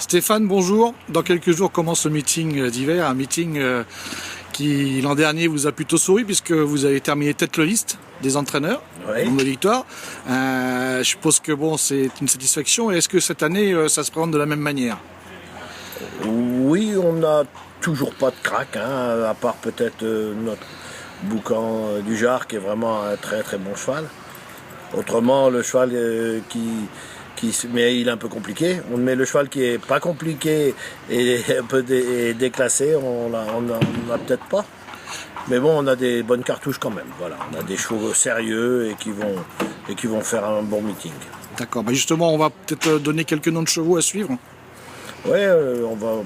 Stéphane, bonjour. Dans quelques jours commence le meeting d'hiver, un meeting qui l'an dernier vous a plutôt souri puisque vous avez terminé tête de liste des entraîneurs, Oui. nombre de victoires. Je suppose que bon, c'est une satisfaction. Et est-ce que cette année, ça se présente de la même manière? Oui, on n'a toujours pas de crack, hein, à part peut-être notre boucan du Jard qui est vraiment un très très bon cheval. Autrement, le cheval mais il est un peu compliqué. Mais le cheval qui est pas compliqué et un peu déclassé, on l'a peut-être pas. Mais bon, on a des bonnes cartouches quand même. Voilà, on a des chevaux sérieux et qui vont faire un bon meeting. D'accord. Justement, on va peut-être donner quelques noms de chevaux à suivre. Ouais, on va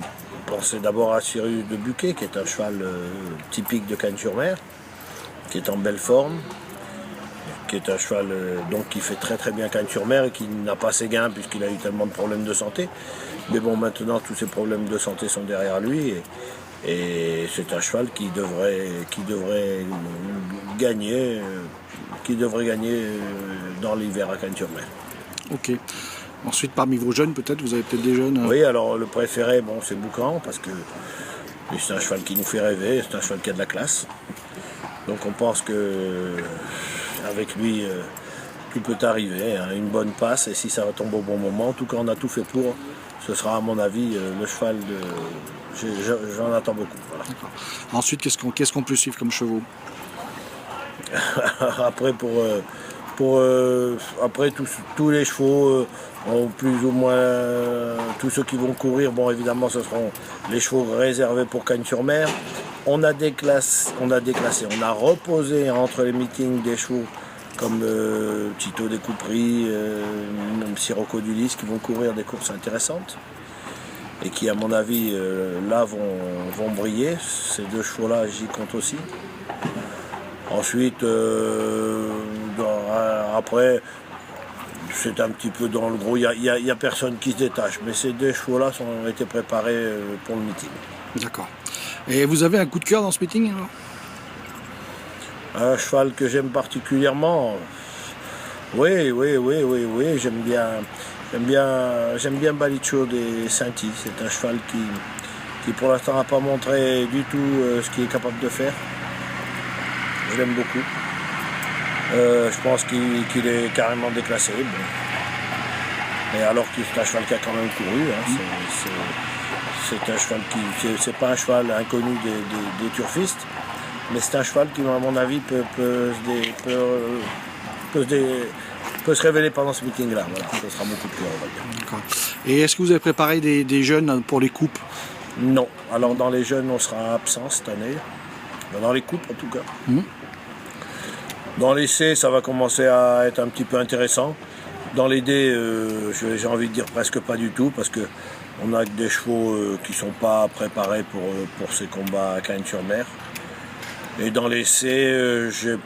penser d'abord à Cyrus de Buquet, qui est un cheval typique de Cagnes-sur-Mer, qui est en belle forme, qui est un cheval donc qui fait très très bien Cagnes-sur-Mer et qui n'a pas ses gains puisqu'il a eu tellement de problèmes de santé. Mais bon, maintenant tous ces problèmes de santé sont derrière lui et c'est un cheval qui devrait gagner dans l'hiver à Cagnes-sur-Mer. Ok. Ensuite, parmi vos jeunes, peut-être, vous avez peut-être des jeunes. Oui, alors le préféré, bon, c'est Boucan, parce que c'est un cheval qui nous fait rêver, c'est un cheval qui a de la classe. Donc on pense que avec lui, tout peut arriver, hein, une bonne passe, et si ça retombe au bon moment, en tout cas on a tout fait pour, ce sera à mon avis le cheval de... J'en attends beaucoup. Voilà. Ensuite, qu'est-ce qu'on peut suivre comme chevaux? Après, après tous les chevaux ont plus ou moins tous ceux qui vont courir. Bon, évidemment, ce seront les chevaux réservés pour Cagnes-sur-Mer. On a déclassé, on a reposé entre les meetings des chevaux comme Tito des Couperies, même Sirocco du Lys qui vont courir des courses intéressantes et qui, à mon avis, là vont briller. Ces deux chevaux-là, j'y compte aussi. Ensuite, après, c'est un petit peu dans le gros, il n'y a personne qui se détache, mais ces deux chevaux-là ont été préparés pour le meeting. D'accord. Et vous avez un coup de cœur dans ce meeting alors? Un cheval que j'aime particulièrement, oui, j'aime bien Balicho des Sainty. C'est un cheval qui pour l'instant n'a pas montré du tout ce qu'il est capable de faire. Je l'aime beaucoup. Je pense qu'il est carrément déclassé. Bon. Et alors que c'est un cheval qui a quand même couru. Hein, c'est un cheval c'est pas un cheval inconnu des turfistes, mais c'est un cheval qui, à mon avis, peut se révéler pendant ce meeting-là. Voilà, ça sera beaucoup plus, on va dire. D'accord. Et est-ce que vous avez préparé des jeunes pour les coupes? Non. Alors dans les jeunes, on sera absent cette année. Dans les coupes, en tout cas. Dans les C, ça va commencer à être un petit peu intéressant. Dans les D, j'ai envie de dire presque pas du tout, parce qu'on a des chevaux qui ne sont pas préparés pour ces combats à Cagnes-sur-Mer. Et dans les C, j'ai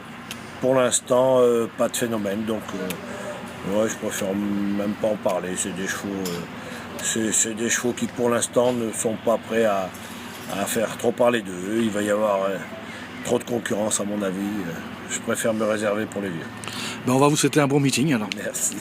pour l'instant pas de phénomène, donc je préfère même pas en parler. C'est des chevaux qui pour l'instant ne sont pas prêts à faire trop parler d'eux. Il va y avoir trop de concurrence à mon avis. Je préfère me réserver pour les vieux. On va vous souhaiter un bon meeting alors. Merci.